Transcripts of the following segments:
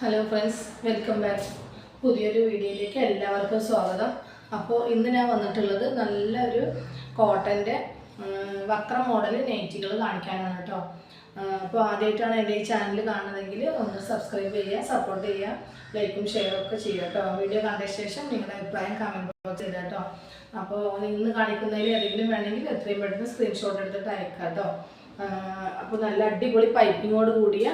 Hello friends, welcome back. പുതിയൊരു വീഡിയോയിലേക്ക് എല്ലാവർക്കും സ്വാഗതം. അപ്പോൾ ഇന്ന് ഞാൻ വന്നിട്ടുള്ളത് നല്ലൊരു കോട്ടൻ്റെ വക്രം മോഡൽ നൈറ്റികൾ കാണിക്കാനാണ് കേട്ടോ. അപ്പോൾ ആദ്യമായിട്ടാണ് എൻ്റെ ഈ ചാനൽ കാണുന്നതെങ്കിൽ ഒന്ന് സബ്സ്ക്രൈബ് ചെയ്യുക, സപ്പോർട്ട് ചെയ്യുക, ലൈക്കും ഷെയറും ഒക്കെ ചെയ്യുക കേട്ടോ. വീഡിയോ കണ്ട ശേഷം നിങ്ങളുടെ അഭിപ്രായം കമൻറ്റ് ബോക്സ് ചെയ്താൽ കേട്ടോ. അപ്പോൾ ഇന്ന് കാണിക്കുന്നതിൽ ഏതെങ്കിലും വേണമെങ്കിൽ എത്രയും പെട്ടെന്ന് സ്ക്രീൻഷോട്ട് എടുത്തിട്ട് അയക്കാം കേട്ടോ. അപ്പോൾ നല്ല അടിപൊളി പൈപ്പിങ്ങോട് കൂടിയ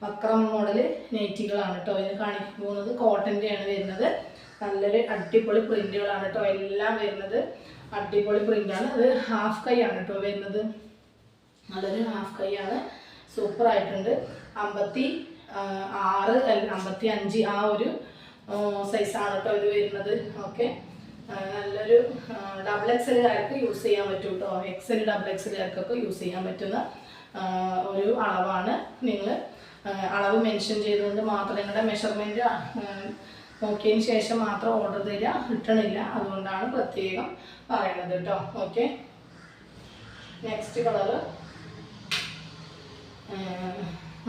വക്രം മോഡൽ നൈറ്റികളാണ് കേട്ടോ ഇന്ന് കാണിക്കാൻ പോകുന്നത്. കോട്ടൻ്റെയാണ് വരുന്നത്. നല്ലൊരു അടിപൊളി പ്രിൻറ്റുകളാണ് കേട്ടോ എല്ലാം വരുന്നത്. അടിപൊളി പ്രിൻ്റാണ്. അത് ഹാഫ് കൈ ആണ് കേട്ടോ വരുന്നത്. നല്ലൊരു ഹാഫ് കൈ ആണ്, സൂപ്പറായിട്ടുണ്ട്. 56 55 ആ ഒരു സൈസാണ് കേട്ടോ ഇത് വരുന്നത്. ഓക്കെ, നല്ലൊരു ഡബിൾ എക്സലുകാർക്ക് യൂസ് ചെയ്യാൻ പറ്റും കേട്ടോ. എക്സൽ ഡബിൾ എക്സലുകാർക്കൊക്കെ യൂസ് ചെയ്യാൻ പറ്റുന്ന ഒരു അളവാണ്. നിങ്ങൾ അളവ് മെൻഷൻ ചെയ്തുകൊണ്ട് മാത്രം നിങ്ങളുടെ മെഷർമെൻറ്റ് നോക്കിയതിന് ശേഷം മാത്രം ഓർഡർ തരിക, റിട്ടേണില്ല. അതുകൊണ്ടാണ് പ്രത്യേകം പറയണത് കേട്ടോ. ഓക്കെ, നെക്സ്റ്റ് കളറ്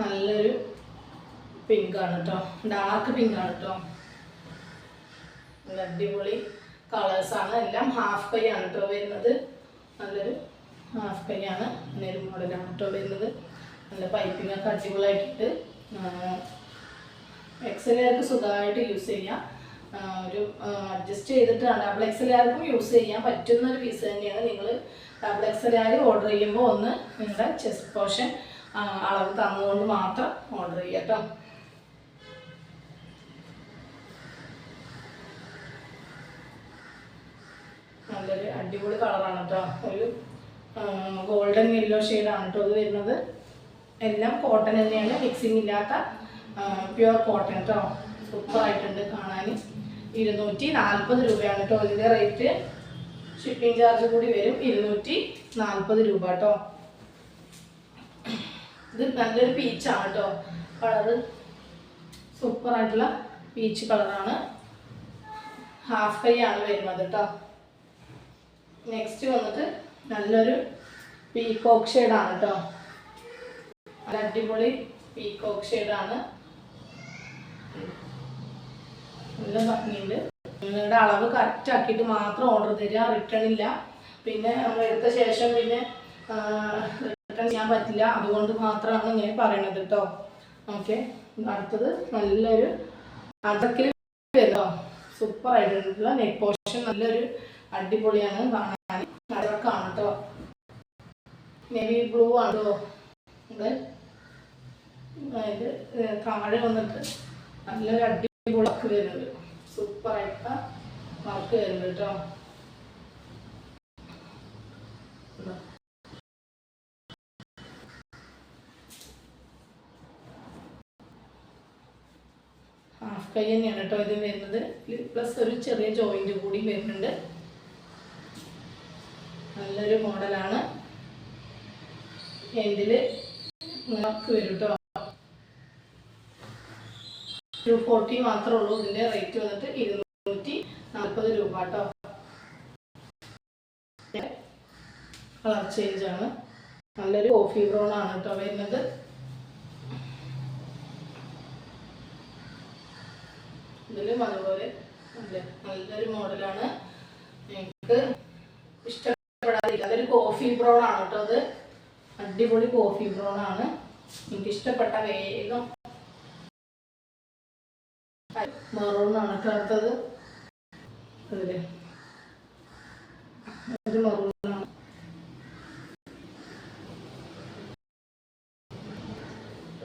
നല്ലൊരു പിങ്കാണ് കേട്ടോ, ഡാർക്ക് പിങ്കാണ് കേട്ടോ. നല്ല അടിപൊളി കളേഴ്സാണ്. എല്ലാം ഹാഫ് കൈ ആണ് കേട്ടോ വരുന്നത്. നല്ലൊരു ഹാഫ് കൈ ആണ്, നല്ലൊരു മോഡലാണ് കേട്ടോ വരുന്നത്. നല്ല പൈപ്പിങ്ങൊക്കെ അടിപൊളിയായിട്ടിട്ട് എക്സലുകാർക്ക് സുഖമായിട്ട് യൂസ് ചെയ്യാം. ഒരു അഡ്ജസ്റ്റ് ചെയ്തിട്ട് ഡബിൾ എക്സലുകാർക്കും യൂസ് ചെയ്യാൻ പറ്റുന്ന ഒരു പീസ് തന്നെയാണ്. നിങ്ങൾ ഡബിൾ എക്സലുകാർ ഓർഡർ ചെയ്യുമ്പോൾ ഒന്ന് നിങ്ങളുടെ ചെസ്റ്റ് പോർഷൻ അളവ് തന്നുകൊണ്ട് മാത്രം ഓർഡർ ചെയ്യുക കേട്ടോ. നല്ലൊരു അടിപൊളി കളറാണ് കേട്ടോ. ഒരു ഗോൾഡൻ യെല്ലോ ഷെയ്ഡാണ് കേട്ടോ ഇത് വരുന്നത്. എല്ലാം കോട്ടൺ തന്നെയാണ്, മിക്സിങ് ഇല്ലാത്ത പ്യുവർ കോട്ടൺ കേട്ടോ. സൂപ്പറായിട്ടുണ്ട് കാണാൻ. 240 രൂപയാണ് കേട്ടോ ഇതിൻ്റെ റേറ്റ്. ഷിപ്പിംഗ് ചാർജ് കൂടി വരും. 240 രൂപ കേട്ടോ. ഇത് നല്ലൊരു പീച്ചാണ് കേട്ടോ കളറ്. സൂപ്പറായിട്ടുള്ള പീച്ച് കളറാണ്. ഹാഫ് കൈ ആണ് വരുന്നത് കേട്ടോ. നെക്സ്റ്റ് വന്നിട്ട് നല്ലൊരു പീകോക്ക് ഷെയ്ഡാണ് കേട്ടോ. നല്ല അടിപൊളി പീകോക്ക് ഷെയ്ഡാണ്. നല്ല ഭംഗിയുണ്ട്. നിങ്ങളുടെ അളവ് കറക്റ്റ് ആക്കിയിട്ട് മാത്രം ഓർഡർ തരിക, റിട്ടേൺ ഇല്ല. പിന്നെ നമ്മൾ എടുത്ത ശേഷം പിന്നെ റിട്ടേൺ ചെയ്യാൻ പറ്റില്ല. അതുകൊണ്ട് മാത്രമാണ് ഇങ്ങനെ പറയണത് കേട്ടോ. ഓക്കെ, അടുത്തത് നല്ലൊരു അടക്കിൽ കേട്ടോ. സൂപ്പറായിട്ടുള്ള നെക്ക് പോർഷൻ നല്ലൊരു അടിപൊളിയാണ് കാണാൻ. അടക്കാണ് കേട്ടോ. നേവി ബ്ലൂ ആണ് കേട്ടോ. ഇത് താഴെ വന്നിട്ട് നല്ലൊരു അടിപൊളി വർക്ക് വരുന്നുണ്ട്. സൂപ്പറായിട്ട് വർക്ക് വരുന്നുണ്ട് കേട്ടോ. ഹാഫ് കൈ തന്നെയാണ് കേട്ടോ ഇത് വരുന്നത്. പ്ലസ് ഒരു ചെറിയ ജോയിന്റ് കൂടി വരുന്നുണ്ട്. നല്ലൊരു മോഡലാണ്. എൻഡില് വർക്ക് വരും കേട്ടോ. 240 മാത്രമേ ഉള്ളൂ. ഇതിൻ്റെ റേറ്റ് വന്നിട്ട് 240 രൂപ കേട്ടോ. കളർ ചേഞ്ച് ആണ്. നല്ലൊരു കോഫി ബ്രൗൺ ആണ് കേട്ടോ വരുന്നത്. ഇതിലും അതുപോലെ നല്ലൊരു മോഡലാണ്. എനിക്ക് ഇഷ്ടപ്പെടാതില്ല. അതൊരു കോഫി ബ്രൗൺ ആണ് കേട്ടോ. അത് അടിപൊളി കോഫി ബ്രൗൺ ആണ്. എനിക്ക് ഇഷ്ടപ്പെട്ട വേഗം മെറൂൺ ആണ് കേട്ടോ. അടുത്തത് അതില് ഒരു മെറൂൺ ആണ്.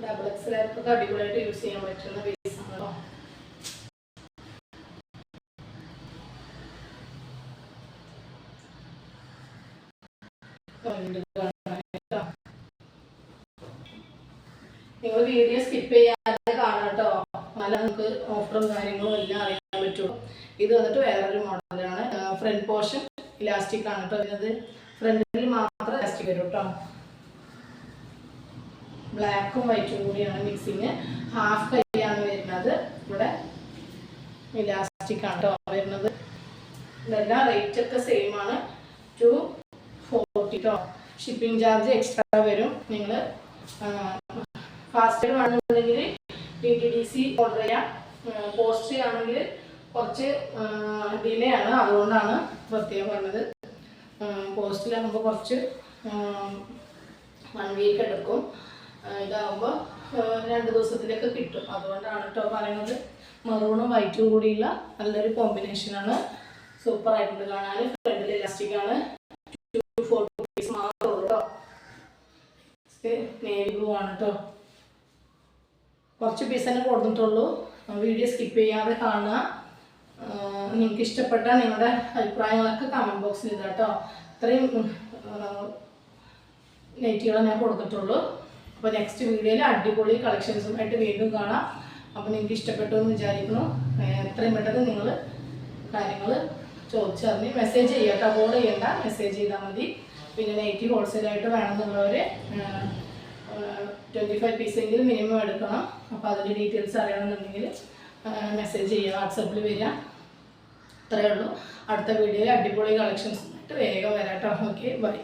ഡബിൾ എക്സലുകാർക്കൊക്കെ അടിപൊളിയായിട്ട് യൂസ് ചെയ്യാൻ പറ്റുന്ന പീസ് ആണ് കേട്ടോ. നിങ്ങൾ വീഡിയോ സ്കിപ്പ് ചെയ്യാതെ കാണാം കേട്ടോ. നല്ല നമുക്ക് ഓഫറും കാര്യങ്ങളും എല്ലാം അറിയാൻ പറ്റുള്ളൂ. ഇത് വന്നിട്ട് വേറൊരു മോഡലാണ്. ഫ്രണ്ട് പോർഷൻ ഇലാസ്റ്റിക് ആണ് കേട്ടോ വരുന്നത്. ഫ്രണ്ടിൽ മാത്രം ഇലാസ്റ്റിക് വരും കേട്ടോ. ബ്ലാക്കും വൈറ്റും കൂടിയാണ് മിക്സിങ്. ഹാഫ് കൈ ആണ് വരുന്നത്. ഇവിടെ ഇലാസ്റ്റിക് ആണ് കേട്ടോ വരുന്നത്. ഇതെല്ലാം റേറ്റ് ഒക്കെ സെയിം ആണ്. 240 കേട്ടോ. ഷിപ്പിംഗ് ചാർജ് എക്സ്ട്രാ വരും. നിങ്ങൾ ഫാസ്റ്റ് വേണമെന്നുണ്ടെങ്കിൽ DTD ഓർഡർ ചെയ്യാം. പോസ്റ്റ് ആണെങ്കിൽ കുറച്ച് ഡിലേ ആണ്, അതുകൊണ്ടാണ് പ്രത്യേകം പറഞ്ഞത്. പോസ്റ്റിലാകുമ്പോൾ കുറച്ച് 1 വീക്ക് എടുക്കും, ഇതാകുമ്പോൾ 2 ദിവസത്തിലൊക്കെ കിട്ടും. അതുകൊണ്ടാണ് കേട്ടോ പറയുന്നത്. മെറൂണും വൈറ്റും കൂടിയുള്ള നല്ലൊരു കോമ്പിനേഷനാണ്. സൂപ്പറായിട്ടുണ്ട് കാണാൻ. ഫ്രണ്ടിൽ ഇലാസ്റ്റിക്കാണ്. 240 പീസ് മാത്രമേ ഉള്ളൂ കേട്ടോ. നേവി ബ്ലൂ ആണ് കേട്ടോ. കുറച്ച് പീസ് തന്നെ കൊടുത്തിട്ടുള്ളൂ. വീഡിയോ സ്കിപ്പ് ചെയ്യാതെ കാണുക. നിങ്ങൾക്ക് ഇഷ്ടപ്പെട്ട നിങ്ങളുടെ അഭിപ്രായങ്ങളൊക്കെ കമൻറ്റ് ബോക്സിൽ ഇതാ കേട്ടോ. ഇത്രയും നൈറ്റികളെ ഞാൻ കൊടുത്തിട്ടുള്ളൂ. അപ്പോൾ നെക്സ്റ്റ് വീഡിയോയിൽ അടിപൊളി കളക്ഷൻസുമായിട്ട് വീണ്ടും കാണാം. അപ്പോൾ നിങ്ങൾക്ക് ഇഷ്ടപ്പെട്ടു എന്ന് വിചാരിക്കുന്നു. എത്രയും പെട്ടെന്ന് നിങ്ങൾ കാര്യങ്ങൾ ചോദിച്ചറിഞ്ഞ് മെസ്സേജ് ചെയ്യുക കേട്ടോ. കോൾ ചെയ്യേണ്ട, മെസ്സേജ് ചെയ്താൽ മതി. പിന്നെ നൈറ്റി ഹോൾസെയിലായിട്ട് വേണമെന്നുള്ളവർ 25 പീസെങ്കിലും മിനിമം എടുക്കണം. അപ്പോൾ അതിൻ്റെ ഡീറ്റെയിൽസ് അറിയണമെന്നുണ്ടെങ്കിൽ മെസ്സേജ് ചെയ്യുക, വാട്സപ്പിൽ വരിക. അത്രയേ ഉള്ളൂ. അടുത്ത വീഡിയോയിൽ അടിപൊളി കളക്ഷൻസുമായിട്ട് വേഗം വരാം കേട്ടോ. Okay, by.